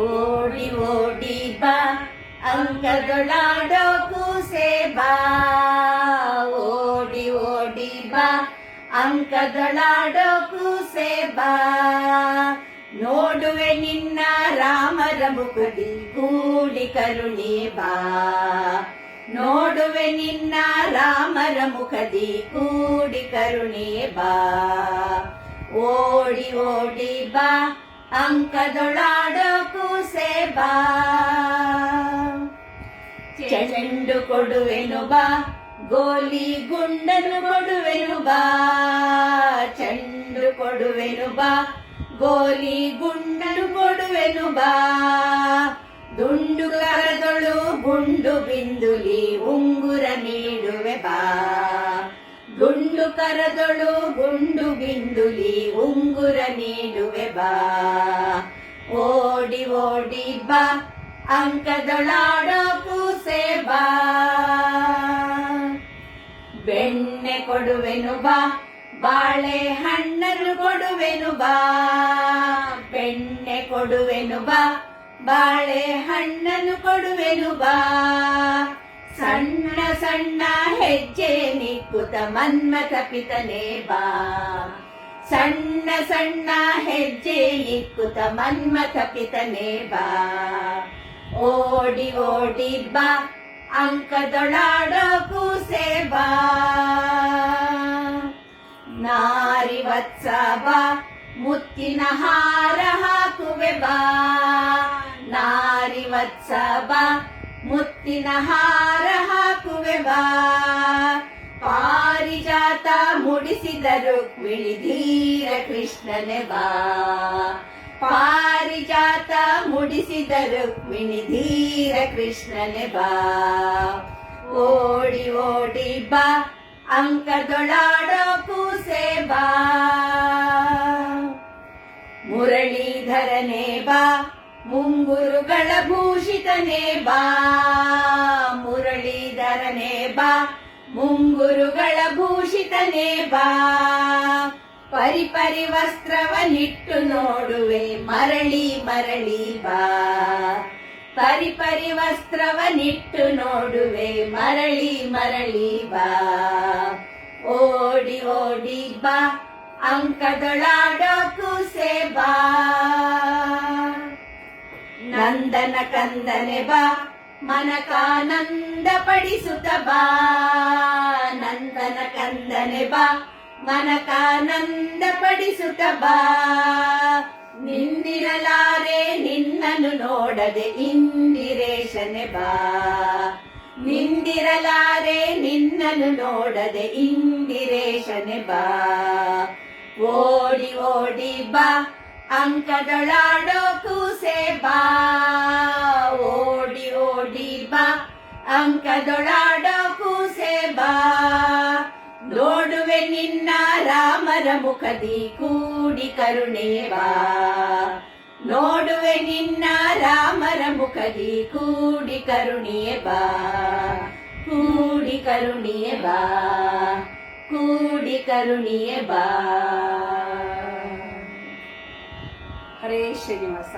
ಓಡಿ ಓಡಿ ಬಾ ಅಂಕದೊಳಾಡೋ ಕೂಸೆ ಬಾ, ಓಡಿ ಓಡಿ ಬಾ ಅಂಕದೊಳಾಡೋ ಕೂಸೆ ಬಾ. ನೋಡುವೆ ನಿನ್ನ ರಾಮರ ಮುಖದಿ ಕೂಡಿ ಕರುಣೆ ಬಾ, ನೋಡುವೆ ನಿನ್ನ ರಾಮರ ಮುಖದಿ ಕೂಡಿ ಕರುಣೆ ಬಾ. ಓಡಿ ಓಡಿ ಬಾ ಅಂಕದೊಳಾಡೋ ಕೂಸೆ ಬಾ. ಚೆಂಡು ಕೊಡುವೆನು ಬಾ, ಗೋಲಿ ಗುಂಡನು ಕೊಡುವೆನು ಬಾ, ಚೆಂಡು ಕೊಡುವೆನು ಬಾ, ಗೋಲಿ ಗುಂಡನು ಕೊಡುವೆನು ಬಾ. ದುಂಡು ಕರದೊಳು ಗುಂಡು ಬಿಂದುಲಿ ಉಂಗುರ ನೀಡುವೆ ಬಾ, ಗುಂಡು ಕರದೊಳು ಗುಂಡು ಬಿಂದುಲಿ ಉಂಗುರ ನೀಡುವೆ ಬಾ. ಓಡಿ ಓಡಿ ಬಾ ಅಂಕದೊಳಾಡೋ ಕೂಸೆ ಬಾ. ಬೆಣ್ಣೆ ಕೊಡುವೆನು ಬಾ, ಬಾಳೆ ಹಣ್ಣನ್ನು ಕೊಡುವೆನು ಬಾ, ಬೆಣ್ಣೆ ಕೊಡುವೆನು ಬಾ, ಬಾಳೆ ಹಣ್ಣನ್ನು ಕೊಡುವೆನು ಬಾ. ಸಣ್ಣ ಸಣ್ಣ ಹೆಜ್ಜೆ ನಿಕ್ಕುತ ಮನ್ಮಥ ಪಿತನೆ ಬಾ, ಸಣ್ಣ ಸಣ್ಣ ಹೆಜ್ಜೆ ಇಕ್ಕುತ ಮನ್ಮಥ ಪಿತನೆ ಬಾ. ಓಡಿ ಓಡಿ ಬಾ ಅಂಕದೊಳಾಡೋ ಕೂಸೆ ಬಾ. ನಾರಿ ವತ್ಸ ಬಾ, ಮುತ್ತಿನ ಹಾರ ಹಾಕುವೆ ಬಾ, ನಾರಿ ವತ್ಸ ಬಾ, ಮುತ್ತಿನ ಹಾರ ಹಾಕುವೆ ಬಾ. ಪಾರಿಜಾತ ಮುಡಿಸಿದ ರುಕ್ಮಿಣಿ ಧೀರ ಕೃಷ್ಣನೆ ಬಾ, ಪಾರಿಜಾತ ಮುಡಿಸಿದ ರುಕ್ಮಿಣಿ ಧೀರ ಕೃಷ್ಣನೆ ಬಾ. ಓಡಿ ಓಡಿ ಬಾ ಅಂಕದೊಳಾಡೋ ಕೂಸೆ ಬಾ. ಮುರಳೀಧರನೇ ಬಾ, ಮುಂಗುರುಗಳ ಭೂಷಿತನೇ ಬಾ, ಮುರಳೀಧರನೇ ಬಾ, ಮುಂಗುರುಗಳ ಭೂಷಿತನೇ ಬಾ. ಪರಿಪರಿ ವಸ್ತ್ರವನ್ನಿಟ್ಟು ನೋಡುವೆ ಮರಳಿ ಮರಳಿ ಬಾ, ಪರಿಪರಿ ವಸ್ತ್ರವನ್ನಿಟ್ಟು ನೋಡುವೆ ಮರಳಿ ಮರಳಿ ಬಾ. ಓಡಿ ಓಡಿ ಬಾ ಅಂಕದೊಳಾಡೋ ಕೂಸೆ ಬಾ. ನಂದನ ಕಂದನೆ ಬಾ, ಮನಕಾನಂದ ಪಡಿಸುತ್ತ ಬಾ, ನಂದನ ಕಂದನೆ ಬಾ, ಮನಕಾನಂದ ಪಡಿಸುತ್ತ ಬಾ. ನಿಂದಿರಲಾರೆ ನಿನ್ನನ್ನು ನೋಡದೆ ಇಂದಿರೇಶನೆ ಬಾ, ನಿಂದಿರಲಾರೆ ನಿನ್ನನ್ನು ನೋಡದೆ ಇಂದಿರೇಶನೆ ಬಾ. ಓಡಿ ಓಡಿ ಬಾ ಅಂಕದೊಳಾಡೋ ಕೂಸೆ ಬಾ, ಓಡಿ ಓಡಿ ಬಾ ಅಂಕದೊಳಾಡೋ ಕೂಸೆ ಬಾ. ನೋಡುವೆ ನಿನ್ನ ರಾಮರ ಮುಖದಿ ಕೂಡಿ ಕರುಣೆ ಬಾ, ನೋಡುವೆ ನಿನ್ನ ರಾಮರ ಮುಖದಿ ಕೂಡಿ ಕರುಣೆ ಬಾ, ಕೂಡಿ ಕರುಣೆ ಬಾ, ಕೂಡಿ ಕರುಣೆ ಬಾ. ಹರೇ ಶ್ರೀನಿವಾಸ.